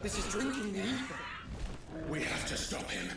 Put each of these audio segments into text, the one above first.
This is drinking the ether. We have to stop him.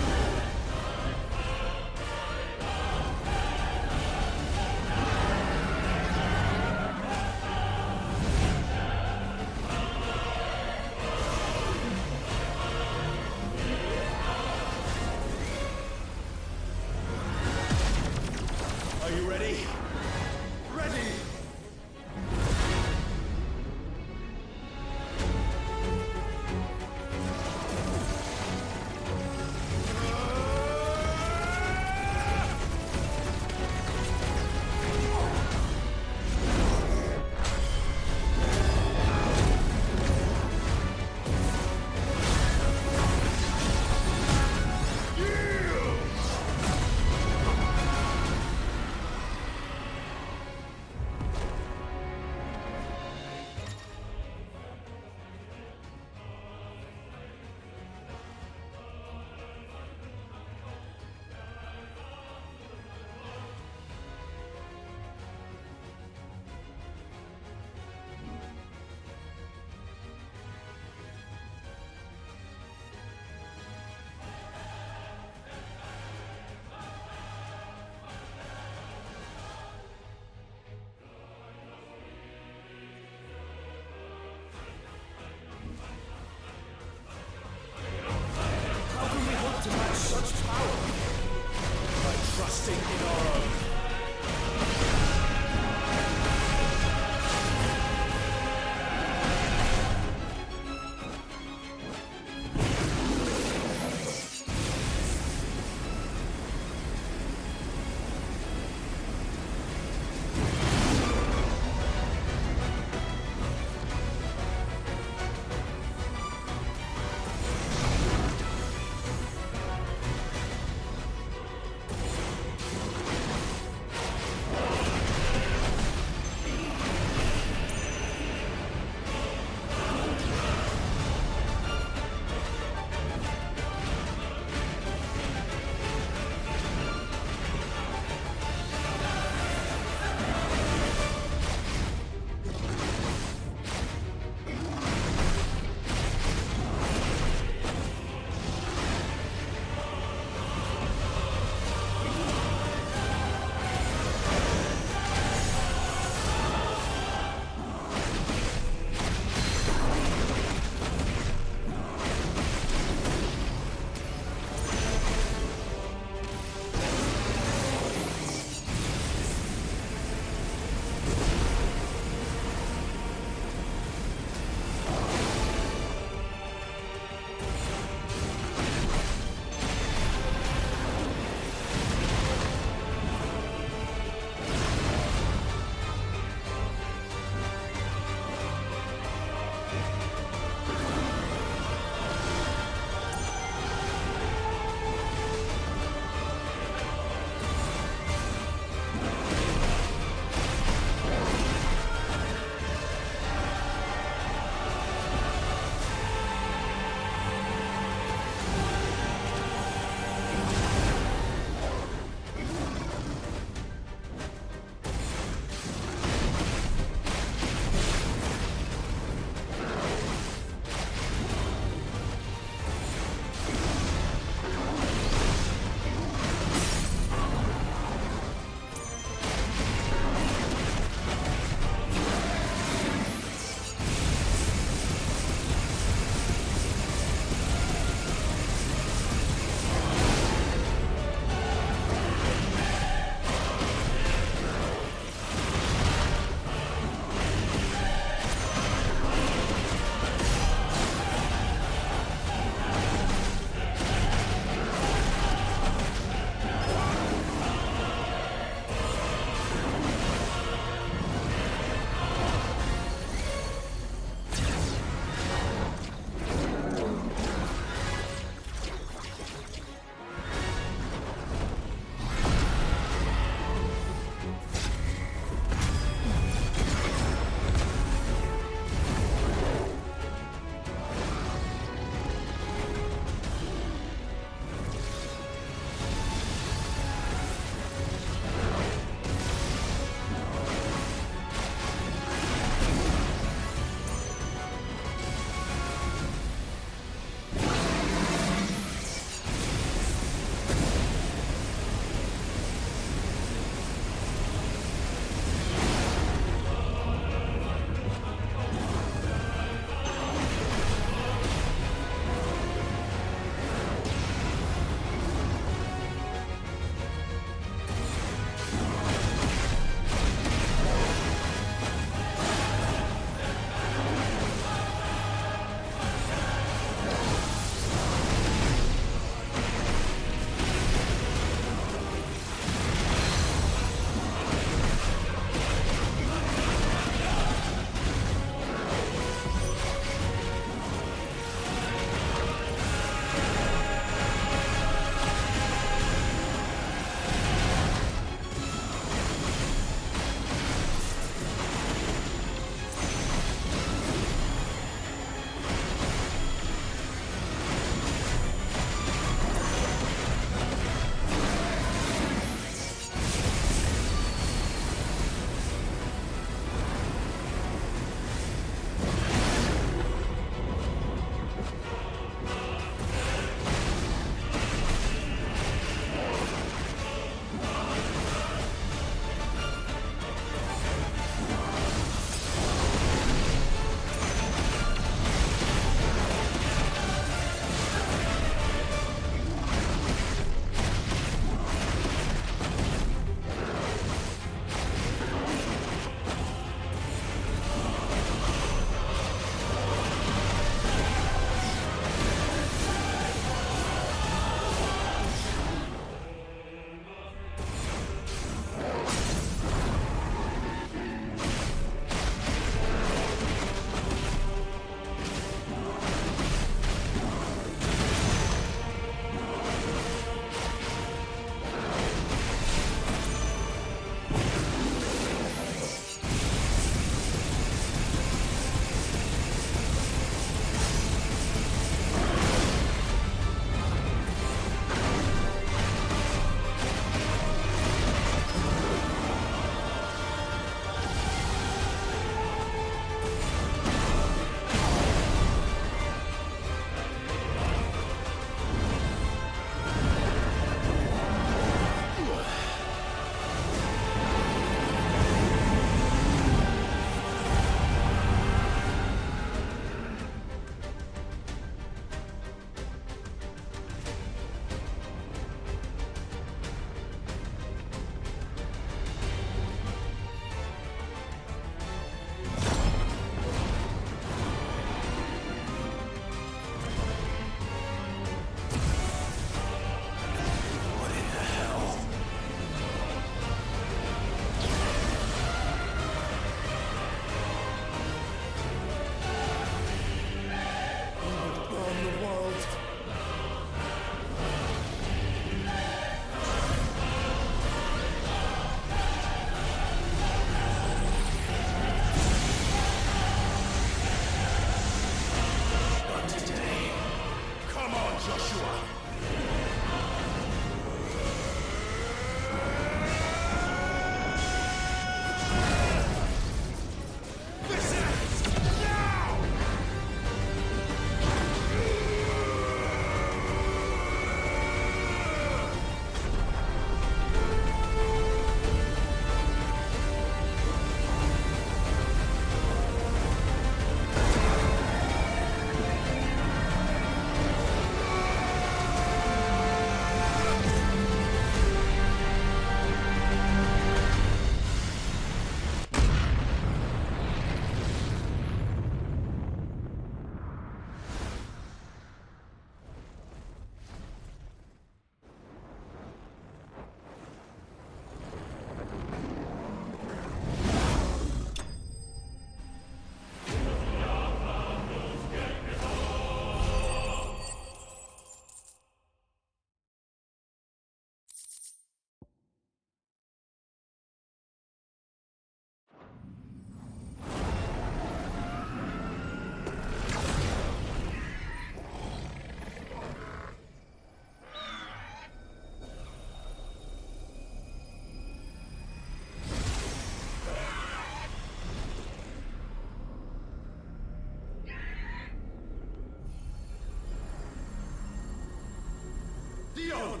on!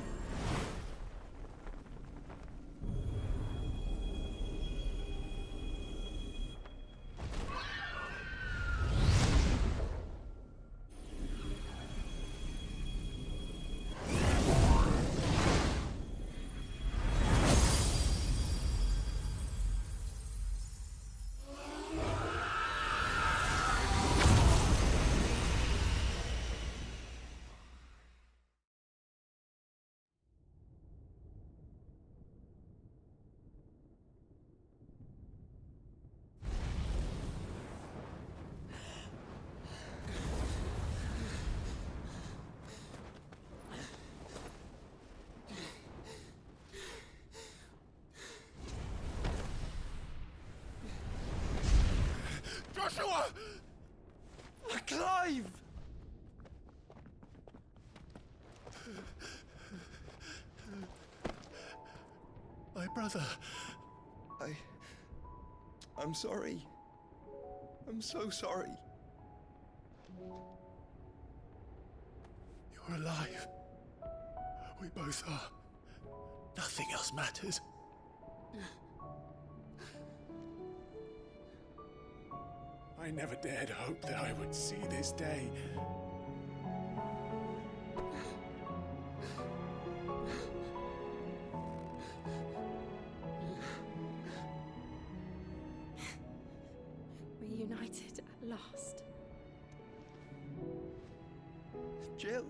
Joshua! Clive! My brother. I'm sorry. I'm so sorry. You're alive. We both are. Nothing else matters. I never dared hope that I would see this day. Reunited at last. Jill.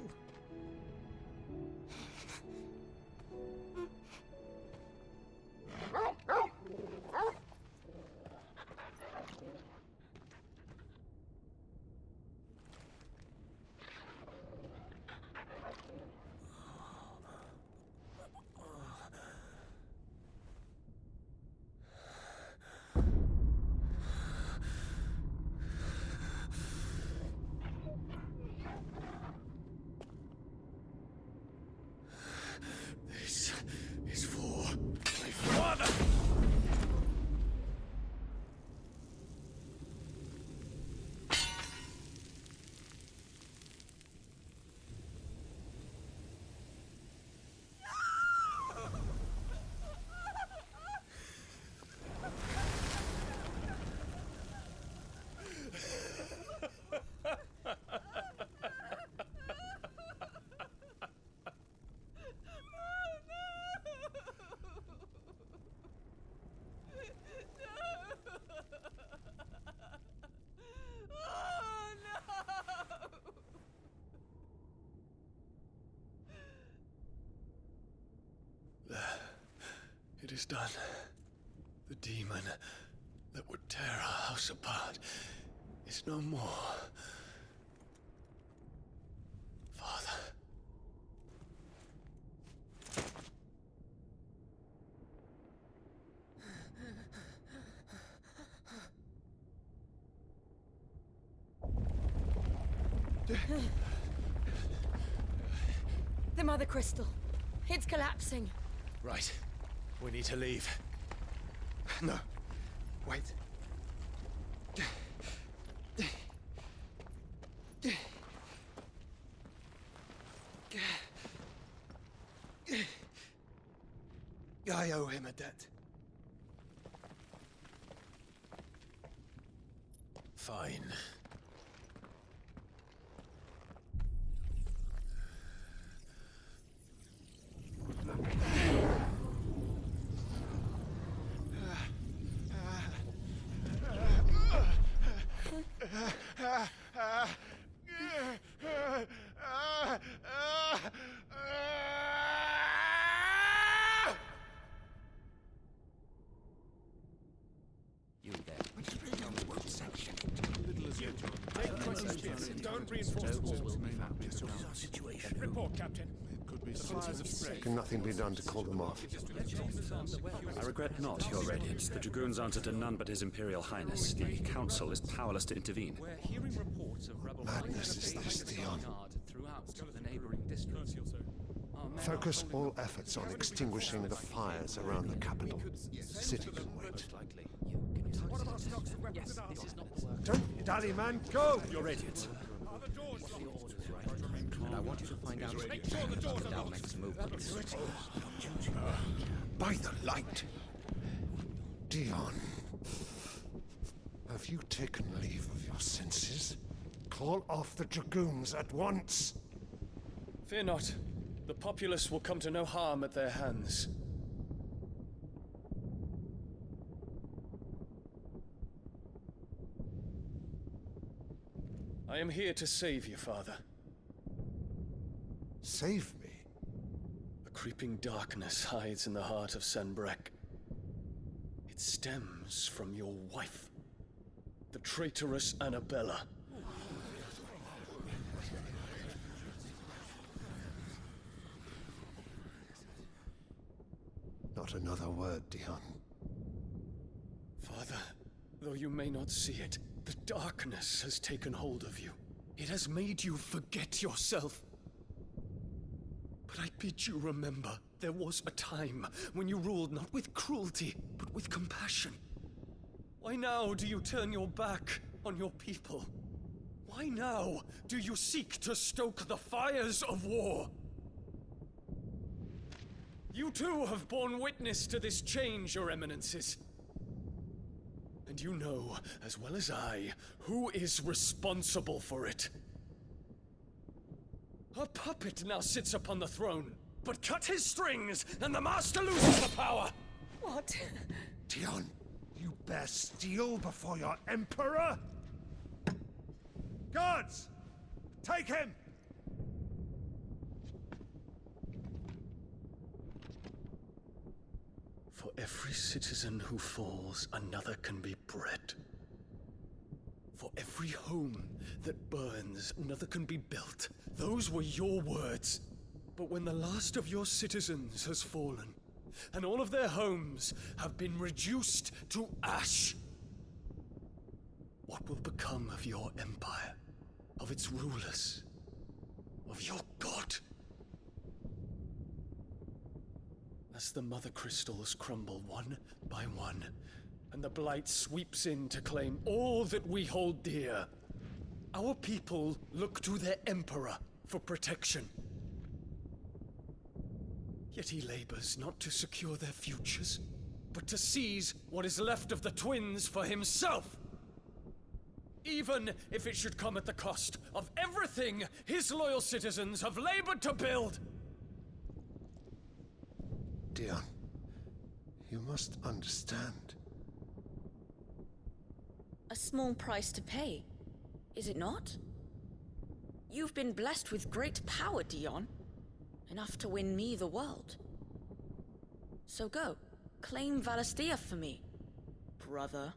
This is for my father! It is done. The demon that would tear our house apart is no more. Father. The Mother Crystal. It's collapsing. Right. We need to leave. No. Wait. I owe him a debt. Fine. You there. Don't reinforce the walls. Situation. Report, Captain. Can nothing be done to call them off? I regret not, Your Radiance. The Dragoons answer to none but His Imperial Highness. The Council is powerless to intervene. We're hearing reports of rebel Madness is this, Theon. throughout the neighboring districts. Focus all efforts on extinguishing the fires around the capital. The city can wait. Don't dally, man. Go! Your Radiance. I want you to find out what the Dalmek's movements. By the light! Dion, have you taken leave of your senses? Call off the dragoons at once! Fear not. The populace will come to no harm at their hands. I am here to save you, Father. Save me? A creeping darkness hides in the heart of Sanbreque. It stems from your wife, the traitorous Annabella. Not another word, Dion. Father, though you may not see it, the darkness has taken hold of you. It has made you forget yourself. But I bid you remember, there was a time when you ruled not with cruelty, but with compassion. Why now do you turn your back on your people? Why now do you seek to stoke the fires of war? You too have borne witness to this change, Your Eminences. And you know, as well as I, who is responsible for it. A puppet now sits upon the throne, but cut his strings, and the master loses the power! What? Dion, you bear steel before your emperor? Guards! Take him! For every citizen who falls, another can be bred. For every home that burns, another can be built. Those were your words. But when the last of your citizens has fallen, and all of their homes have been reduced to ash, what will become of your empire, of its rulers, of your god? As the mother crystals crumble one by one, and the blight sweeps in to claim all that we hold dear, our people look to their emperor for protection. Yet he labors not to secure their futures, but to seize what is left of the twins for himself. Even if it should come at the cost of everything his loyal citizens have labored to build. Dion, you must understand. A small price to pay, is it not? You've been blessed with great power, Dion. Enough to win me the world. So go, claim Valisthea for me, brother.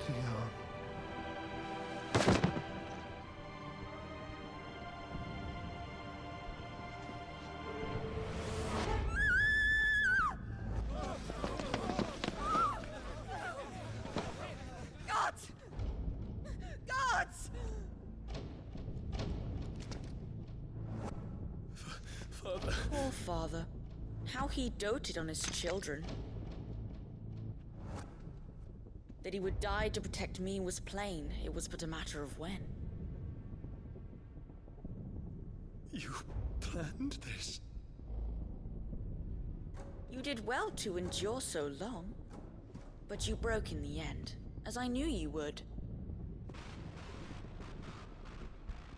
Dion. Gods! Gods! Father. Poor father. How he doted on his children. That he would die to protect me was plain. It was but a matter of when. You planned this? You did well to endure so long. But you broke in the end, as I knew you would.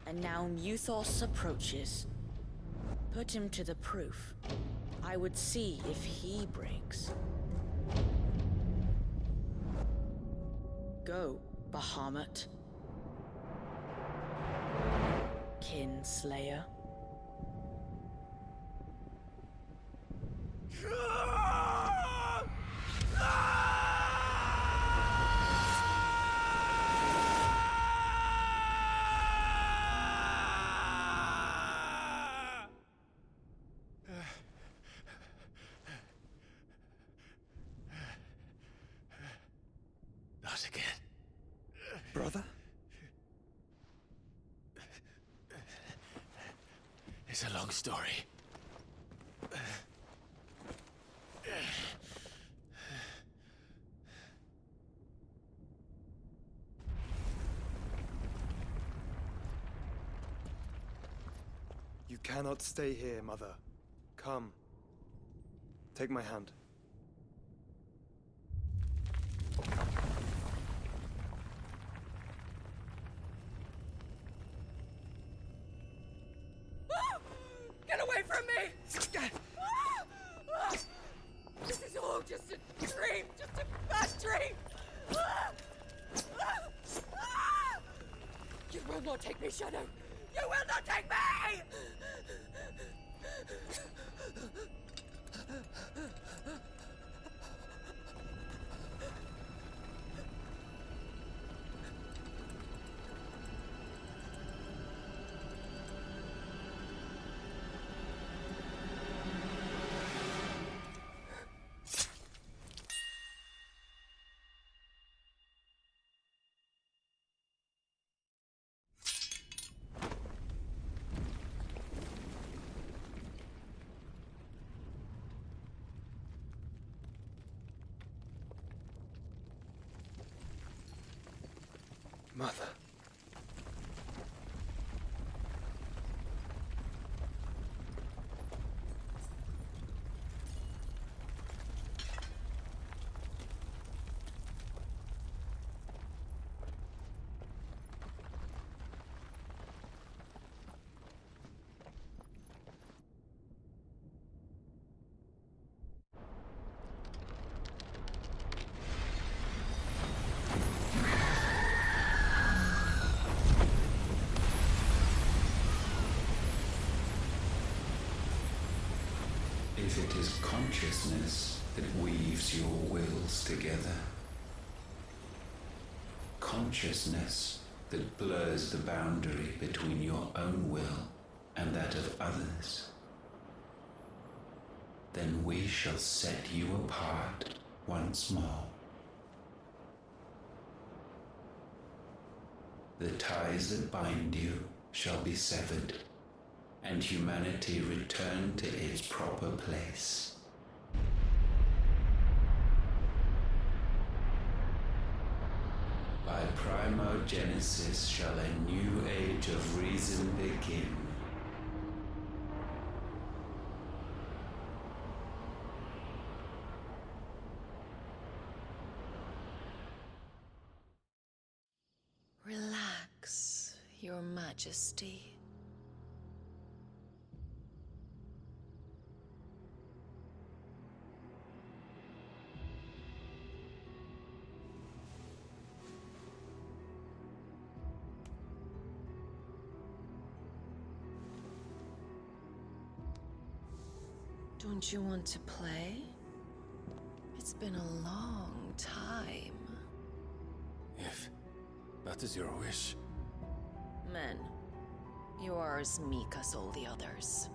And now Muthos approaches. Put him to the proof. I would see if he breaks. Go, Bahamut. Kinslayer. Not again. Brother? It's a long story. You cannot stay here, Mother. Come. Take my hand. Get away from me! This is all just a dream, just a bad dream! You will not take me, Shadow! You will not take me! Mother. If it is consciousness that weaves your wills together, consciousness that blurs the boundary between your own will and that of others, then we shall set you apart once more. The ties that bind you shall be severed, and humanity return to its proper place. By primogenesis shall a new age of reason begin. Relax, Your Majesty. Don't you want to play? It's been a long time. If that is your wish. Men, you are as meek as all the others.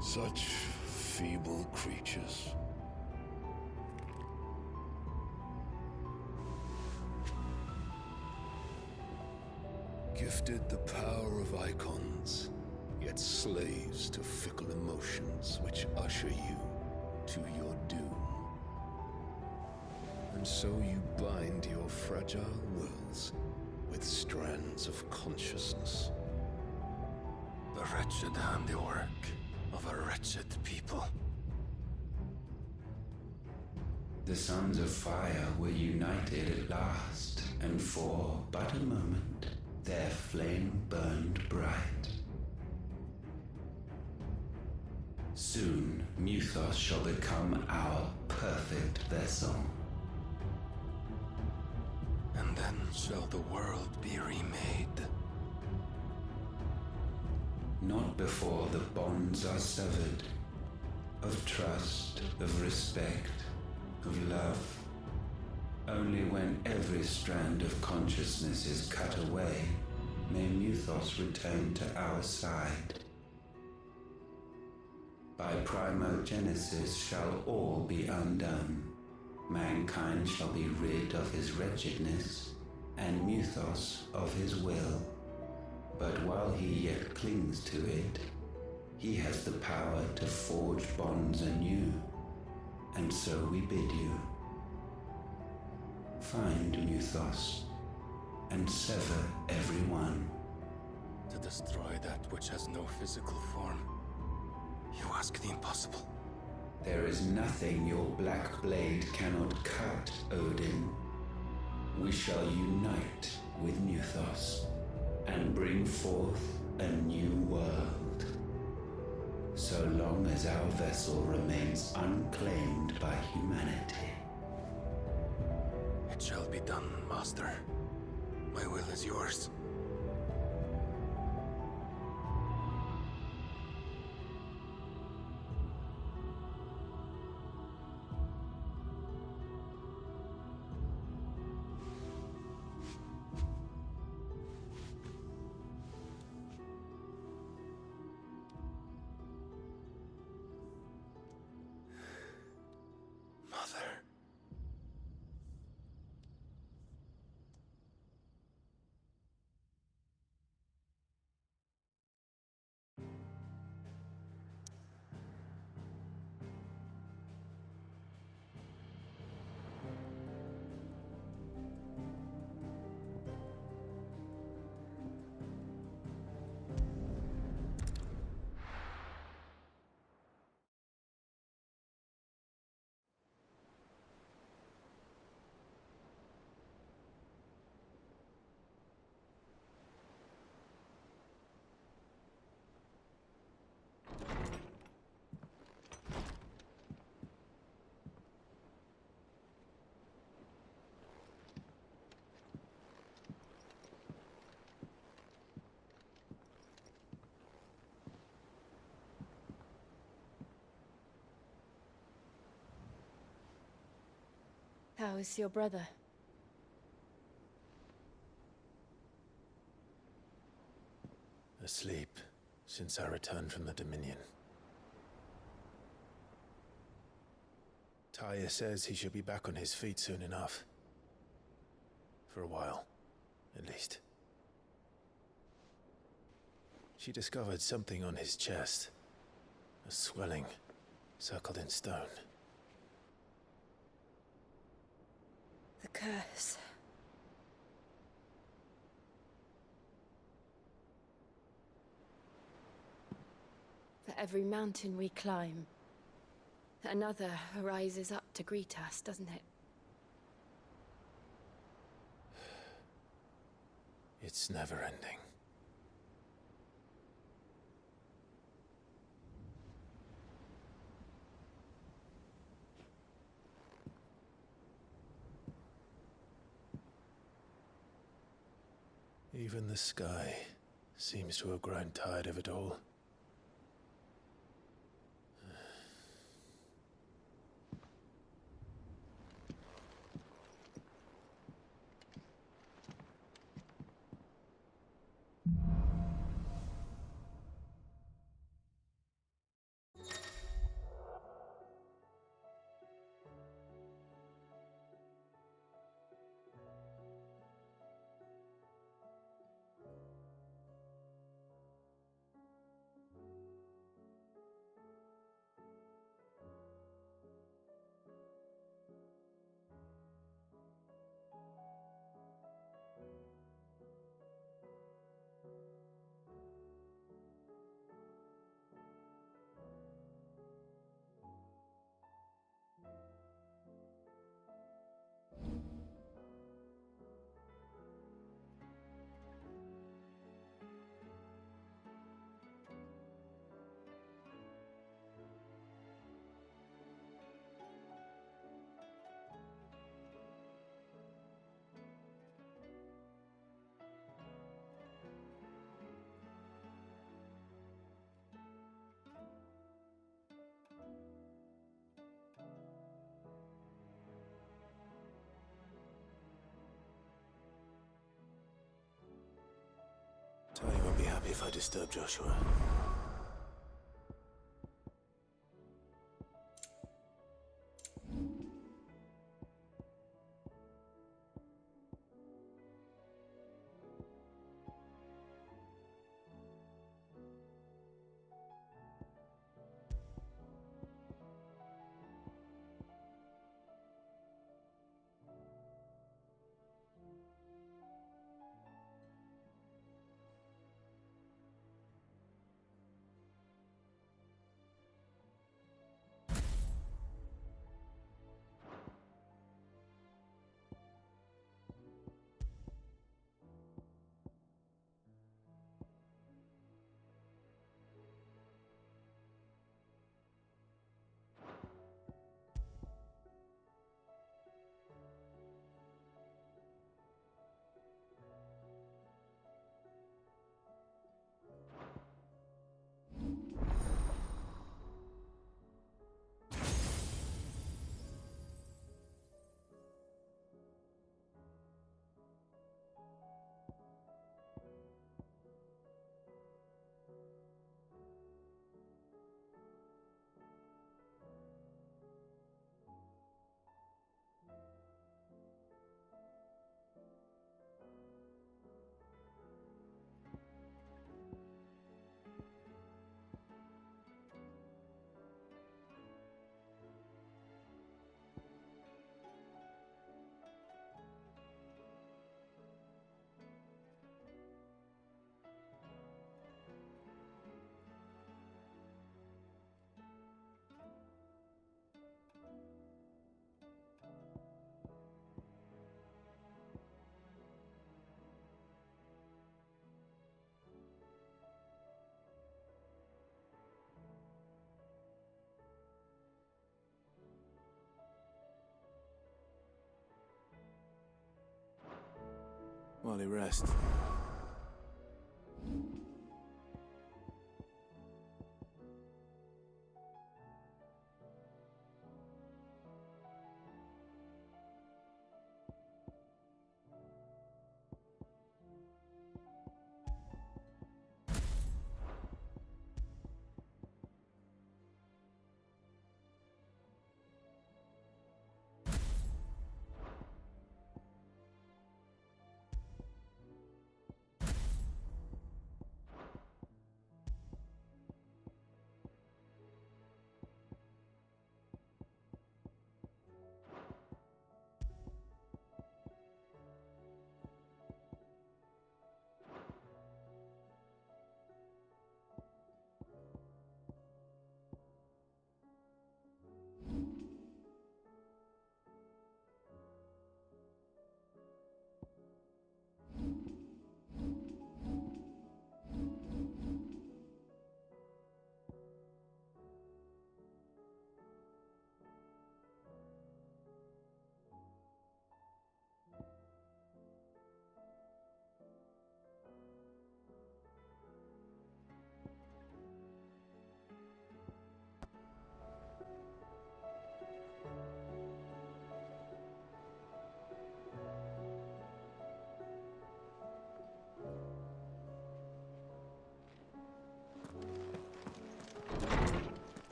Such feeble creatures. Gifted the power of icons, yet slaves to fickle emotions which usher you to your doom. And so you bind your fragile wills with strands of consciousness. The wretched handiwork of a wretched people. The sons of fire were united at last, and for but a moment, their flame burned bright. Soon, Muthos shall become our perfect vessel. And then shall the world be remade. Not before the bonds are severed, of trust, of respect, of love. Only when every strand of consciousness is cut away, may Muthos return to our side. By primogenesis shall all be undone. Mankind shall be rid of his wretchedness, and Muthos of his will. But while he yet clings to it, he has the power to forge bonds anew, and so we bid you. Find Muthos, and sever every one. To destroy that which has no physical form, you ask the impossible. There is nothing your black blade cannot cut, Odin. We shall unite with Muthos, and bring forth a new world. So long as our vessel remains unclaimed by humanity. It shall be done, Master. My will is yours. Mother. How is your brother? Asleep since I returned from the Dominion. Taya says he should be back on his feet soon enough. For a while, at least. She discovered something on his chest. A swelling, circled in stone. The curse. For every mountain we climb, another rises up to greet us, doesn't it? It's never ending. Even the sky seems to have grown tired of it all. Tony won't be happy if I disturb Joshua. while he rests.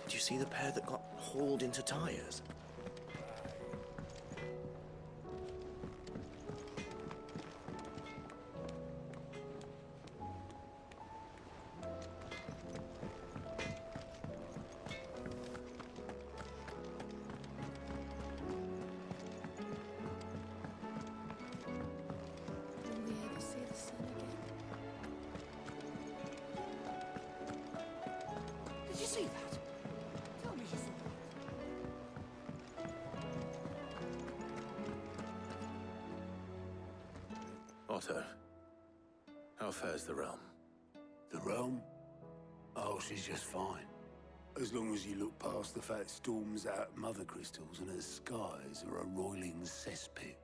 Did you see the pair that got hauled into tires? Will we ever see the sun again? Did you see that? Tell me you saw that. Otto, how fares the realm? The realm? Oh, she's just fine. As long as you look past the fat storms out mother crystals and her skies are a roiling cesspit.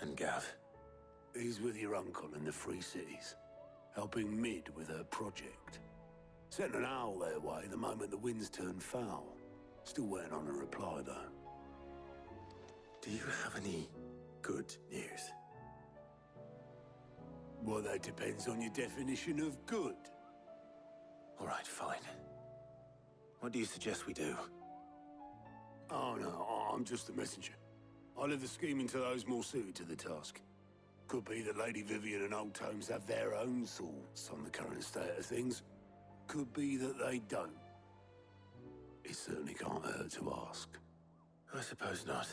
And Gav? He's with your uncle in the Free Cities, helping Mid with her project. Sent an owl their way the moment the winds turned foul. Still waiting on a reply, though. Do you have any good news? Well, that depends on your definition of good. All right, fine. What do you suggest we do? Oh, no, I'm just a messenger. I leave the scheming to those more suited to the task. Could be that Lady Vivian and Old Tomes have their own thoughts on the current state of things. Could be that they don't. It certainly can't hurt to ask. I suppose not.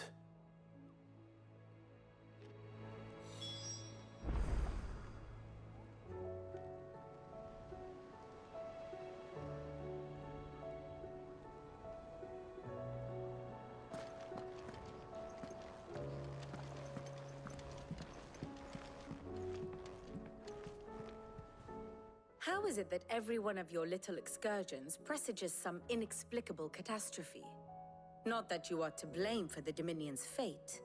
How is it that every one of your little excursions presages some inexplicable catastrophe? Not that you are to blame for the Dominion's fate.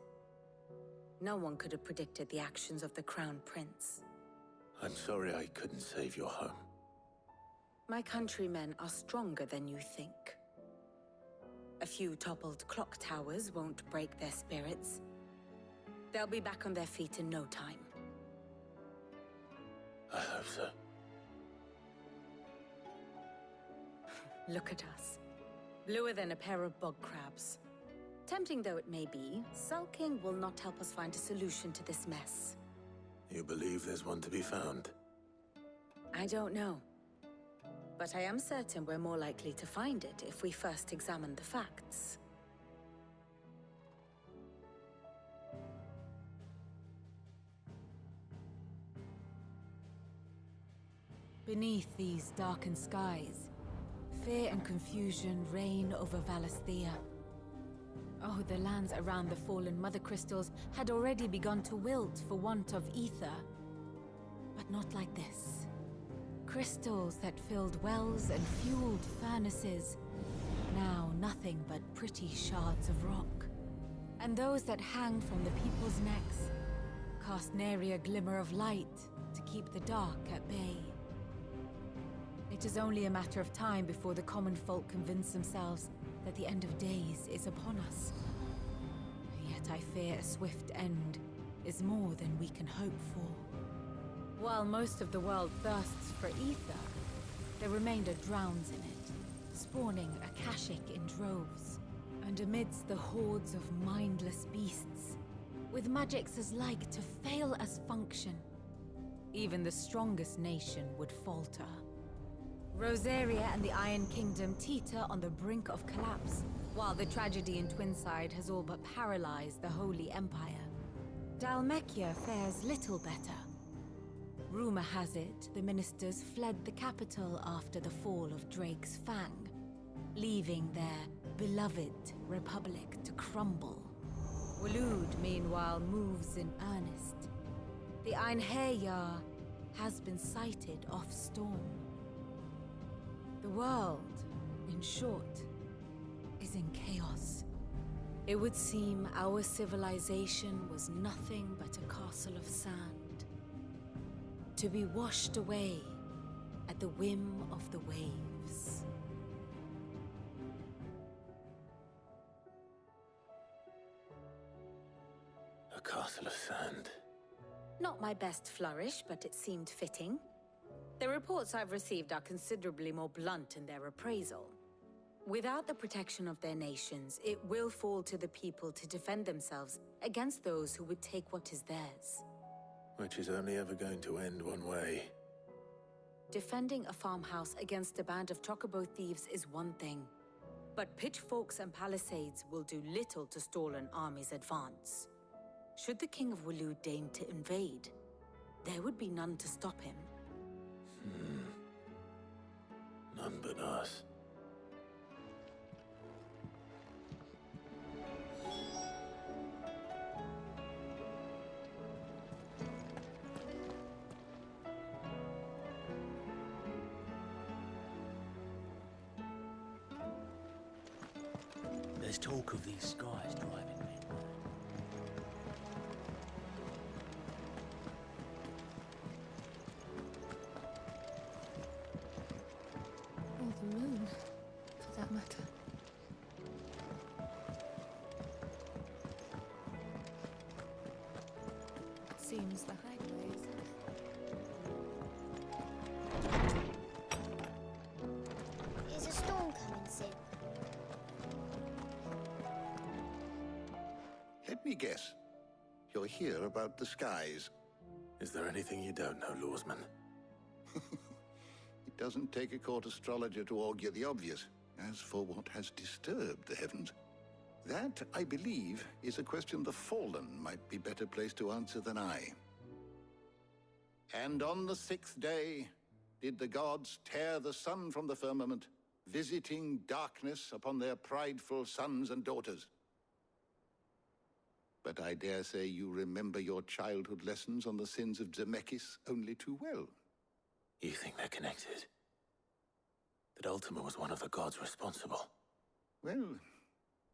No one could have predicted the actions of the Crown Prince. I'm sorry I couldn't save your home. My countrymen are stronger than you think. A few toppled clock towers won't break their spirits. They'll be back on their feet in no time. I hope so. Look at us. Bluer than a pair of bog crabs. Tempting though it may be, sulking will not help us find a solution to this mess. You believe there's one to be found? I don't know. But I am certain we're more likely to find it if we first examine the facts. Beneath these darkened skies, fear and confusion reign over Valisthea. Oh, the lands around the fallen Mother Crystals had already begun to wilt for want of ether. But not like this. Crystals that filled wells and fueled furnaces, now nothing but pretty shards of rock. And those that hang from the people's necks cast nary a glimmer of light to keep the dark at bay. It is only a matter of time before the common folk convince themselves that the end of days is upon us. Yet I fear a swift end is more than we can hope for. While most of the world thirsts for ether, the remainder drowns in it, spawning Akashic in droves. And amidst the hordes of mindless beasts, with magics as like to fail as function, even the strongest nation would falter. Rosaria and the Iron Kingdom teeter on the brink of collapse, while the tragedy in Twinside has all but paralyzed the Holy Empire. Dhalmekia fares little better. Rumor has it the ministers fled the capital after the fall of Drake's Fang, leaving their beloved republic to crumble. Waloed, meanwhile, moves in earnest. The Einherjar has been sighted off Storm. The world, in short, is in chaos. It would seem our civilization was nothing but a castle of sand, to be washed away at the whim of the waves. A castle of sand. Not my best flourish, but it seemed fitting. The reports I've received are considerably more blunt in their appraisal. Without the protection of their nations, it will fall to the people to defend themselves against those who would take what is theirs. Which is only ever going to end one way. Defending a farmhouse against a band of chocobo thieves is one thing, but pitchforks and palisades will do little to stall an army's advance. Should the King of Waloed deign to invade, there would be none to stop him. None but us. There's talk of these skies driving me. Or the moon, for that matter. It seems the highway is... Is a storm coming soon? Let me guess. You're here about the skies. Is there anything you don't know, Lawsman? It doesn't take a court astrologer to augur the obvious. As for what has disturbed the heavens, that, I believe, is a question the Fallen might be better placed to answer than I. And on the 6th day did the gods tear the sun from the firmament, visiting darkness upon their prideful sons and daughters. But I dare say you remember your childhood lessons on the sins of Zemeckis only too well. You think they're connected? That Ultima was one of the gods responsible? Well,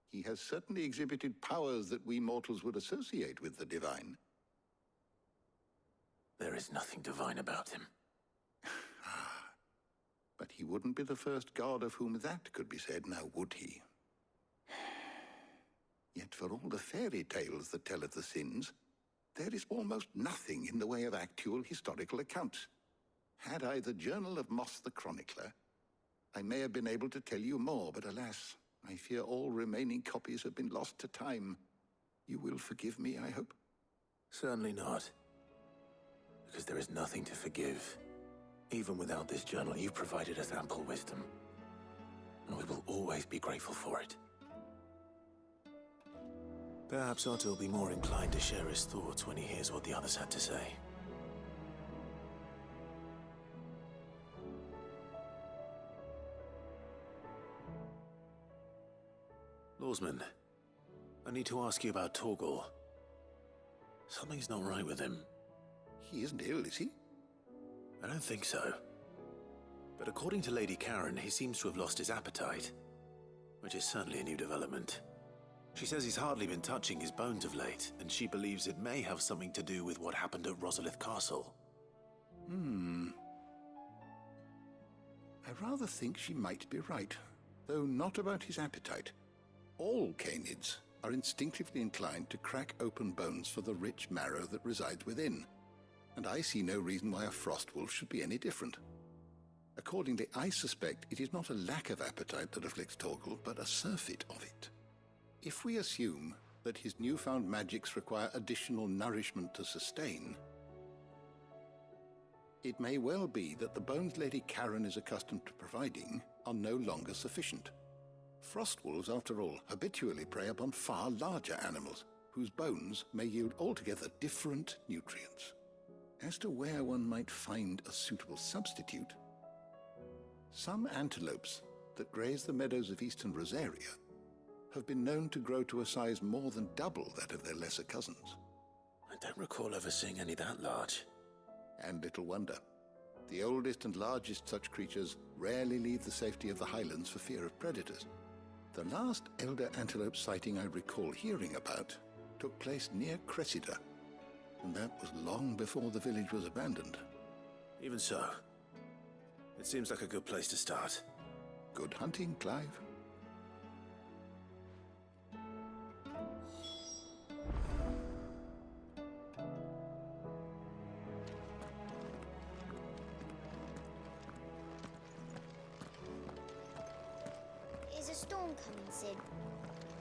he has certainly exhibited powers that we mortals would associate with the divine. There is nothing divine about him. But he wouldn't be the first god of whom that could be said, now would he? Yet for all the fairy tales that tell of the sins, there is almost nothing in the way of actual historical accounts. Had I the Journal of Moss the Chronicler, I may have been able to tell you more, but alas, I fear all remaining copies have been lost to time. You will forgive me, I hope? Certainly not. Because there is nothing to forgive. Even without this journal, you've provided us ample wisdom. And we will always be grateful for it. Perhaps Otto will be more inclined to share his thoughts when he hears what the others had to say. Lawsman, I need to ask you about Torgal. Something's not right with him. He isn't ill, is he? I don't think so. But according to Lady Karen, he seems to have lost his appetite. which is certainly a new development. She says he's hardly been touching his bones of late, and she believes it may have something to do with what happened at Rosalith Castle. I rather think she might be right, though not about his appetite. All canids are instinctively inclined to crack open bones for the rich marrow that resides within, and I see no reason why a frostwolf should be any different. Accordingly, I suspect it is not a lack of appetite that afflicts Torgal, but a surfeit of it. If we assume that his newfound magics require additional nourishment to sustain, it may well be that the bones Lady Karen is accustomed to providing are no longer sufficient. Frostwolves, after all, habitually prey upon far larger animals, whose bones may yield altogether different nutrients. As to where one might find a suitable substitute, some antelopes that graze the meadows of eastern Rosaria have been known to grow to a size more than double that of their lesser cousins. I don't recall ever seeing any that large. And little wonder. The oldest and largest such creatures rarely leave the safety of the highlands for fear of predators. The last elder antelope sighting I recall hearing about took place near Cressida, and that was long before the village was abandoned. Even so, it seems like a good place to start. Good hunting, Clive. Is a storm coming, Sid?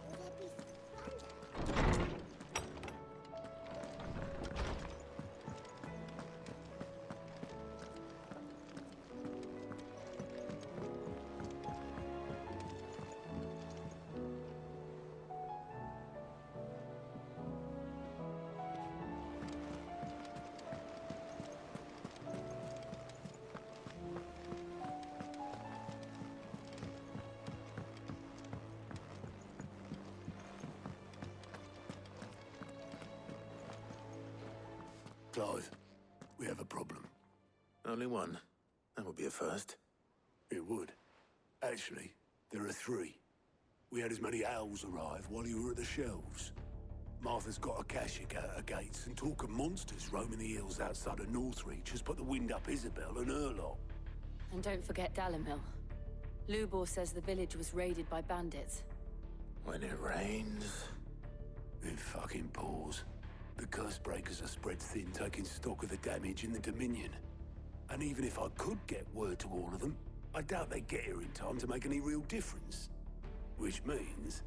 Will there be thunder? Clive, we have a problem. Only one. That would be a first. It would. Actually, there are three. We had as many owls arrive while you were at the shelves. Martha's got a Kashik out her gates, and talk of monsters roaming the hills outside of Northreach has put the wind up Isabel and her lot. And don't forget Dalimil. Lubor says the village was raided by bandits. When it rains... It fucking pours. The curse breakers are spread thin, taking stock of the damage in the Dominion. And even if I could get word to all of them, I doubt they'd get here in time to make any real difference. Which means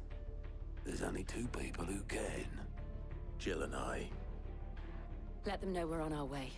there's only two people who can. Jill and I. Let them know we're on our way.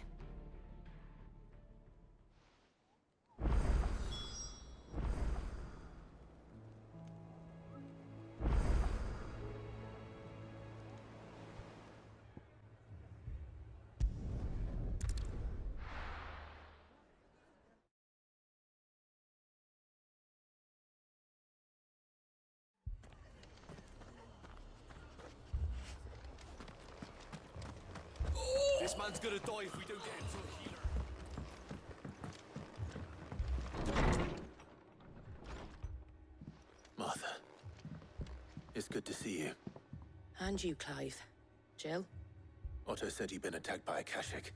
This man's gonna die if we don't get him to a healer. Martha. It's good to see you. And you, Clive. Jill? Otto said you'd been attacked by a Kashik.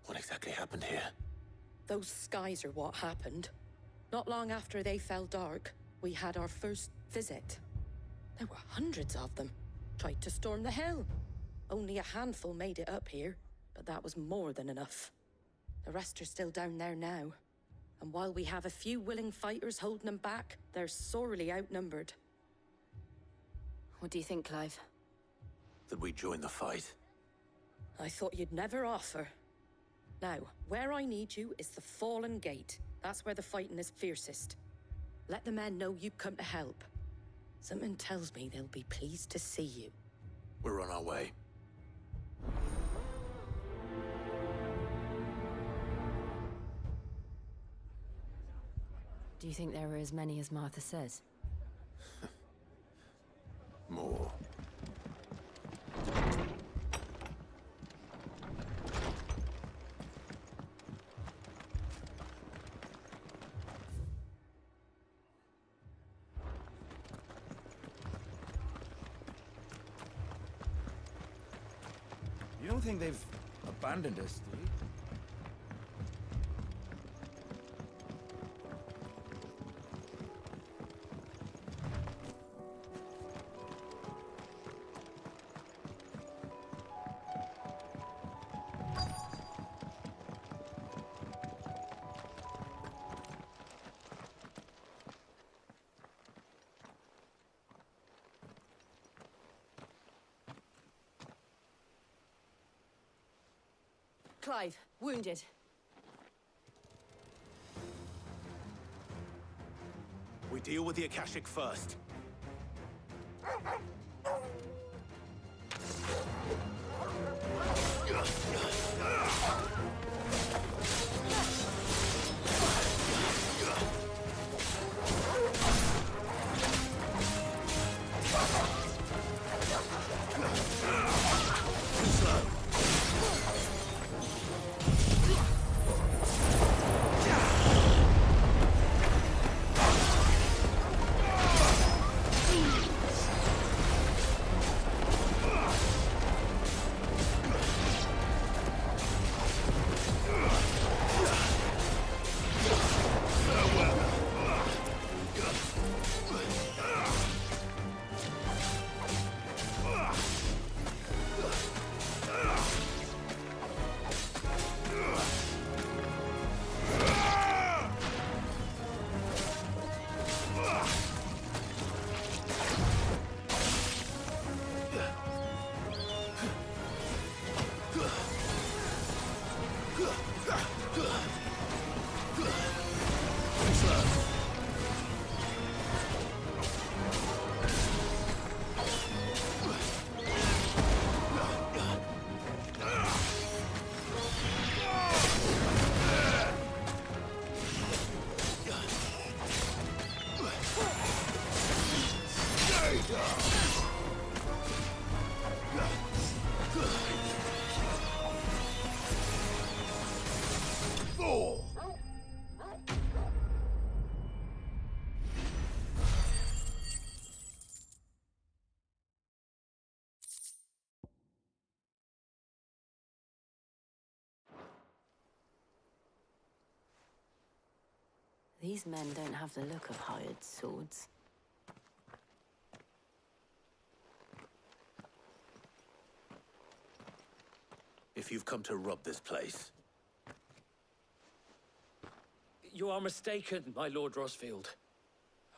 What exactly happened here? Those skies are what happened. Not long after they fell dark, we had our first visit. There were hundreds of them. Tried to storm the hill. Only a handful made it up here, but that was more than enough. The rest are still down there now. And while we have a few willing fighters holding them back, they're sorely outnumbered. What do you think, Clive? That we join the fight? I thought you'd never offer. Now, where I need you is the Fallen Gate. That's where the fighting is fiercest. Let the men know you've come to help. Something tells me they'll be pleased to see you. We're on our way. Do you think there are as many as Martha says? More. don't think they've abandoned us, do you? Clive, wounded. We deal with the Akashic first. These men don't have the look of hired swords. If you've come to rob this place, You are mistaken, my Lord Rosfield.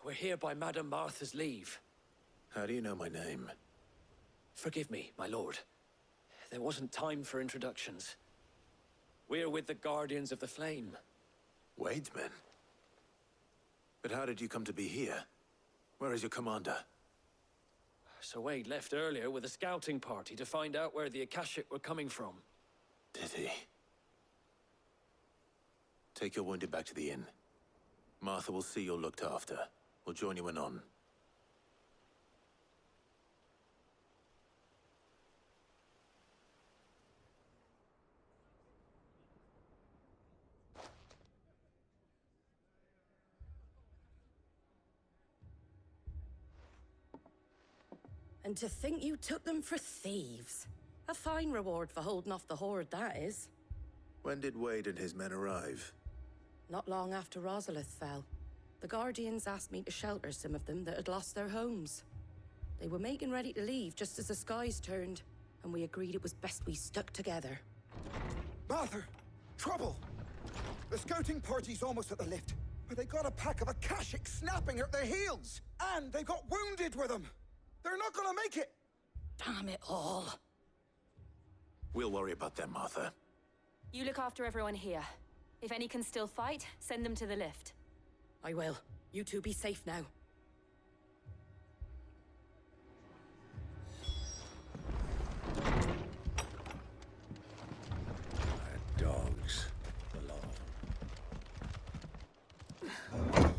We're here by Madame Martha's leave. how do you know my name? Forgive me, my lord. There wasn't time for introductions. We're with the Guardians of the Flame. Wade's men? But how did you come to be here? Where is your commander? Sir Wade left earlier with a scouting party to find out where the Akashic were coming from. Did he? Take your wounded back to the inn. Martha will see you're looked after. We'll join you anon. And to think you took them for thieves. A fine reward for holding off the horde, that is. When did Wade and his men arrive? Not long after Rosalith fell. The Guardians asked me to shelter some of them that had lost their homes. They were making ready to leave just as the skies turned, and we agreed it was best we stuck together. Martha! Trouble! The scouting party's almost at the lift, but they got a pack of Akashic snapping at their heels! And they've got wounded with them! They're not gonna make it! Damn it all. We'll worry about them, Martha. You look after everyone here. If any can still fight, send them to the lift. I will. You two be safe now. Dogs. The lot of them.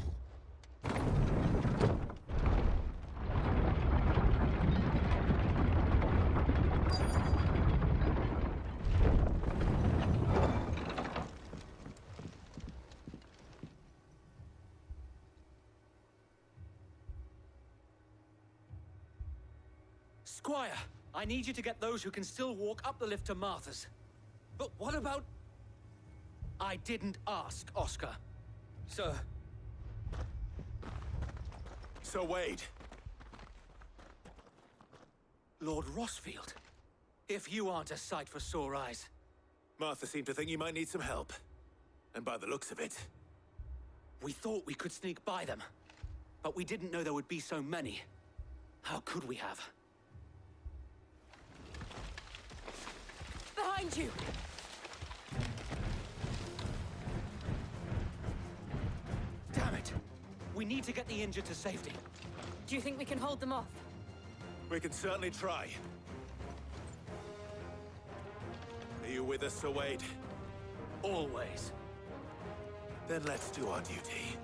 Squire! I need you to get those who can still walk up the lift to Martha's. But what about... I didn't ask, Oscar. Sir. Sir Wade. Lord Rossfield. If you aren't a sight for sore eyes. Martha seemed to think you might need some help. And by the looks of it... We thought we could sneak by them. But we didn't know there would be so many. How could we have? Behind you! Damn it! We need to get the injured to safety. Do you think we can hold them off? We can certainly try. Are you with us, Sir Wade? Always. Then let's do our duty.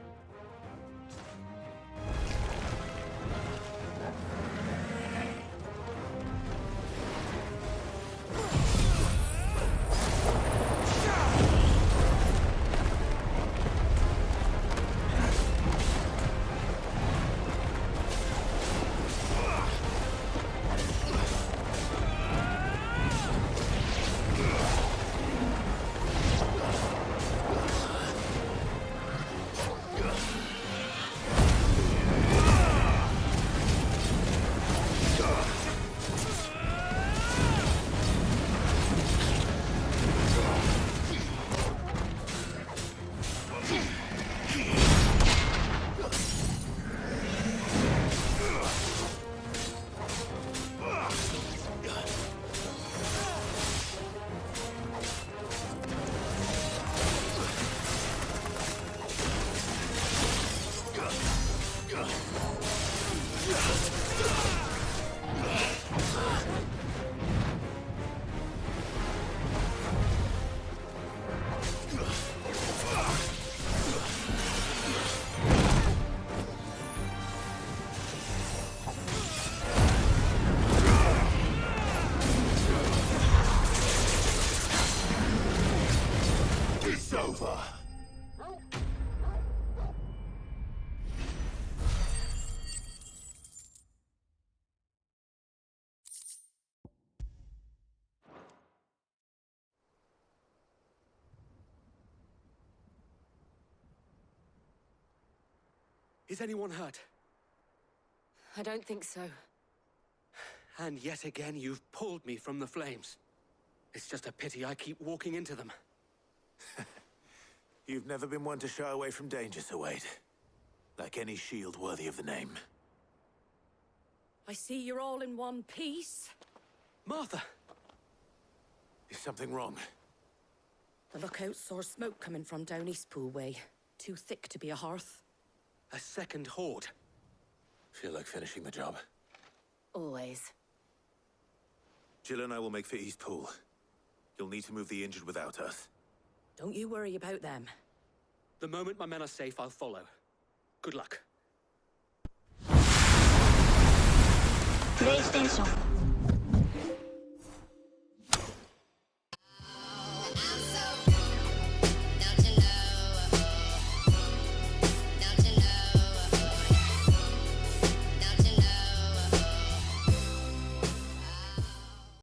Is anyone hurt? I don't think so. And yet again, you've pulled me from the flames. It's just a pity I keep walking into them. You've never been one to shy away from danger, Sir Wade. Like any shield worthy of the name. I see you're all in one piece. Martha! Is something wrong? The lookout saw smoke coming from down Eastpool way. Too thick to be a hearth. A second horde. Feel like finishing the job. Always. Jill and I will make for Eastpool. You'll need to move the injured without us. Don't you worry about them. The moment my men are safe, I'll follow. Good luck. PlayStation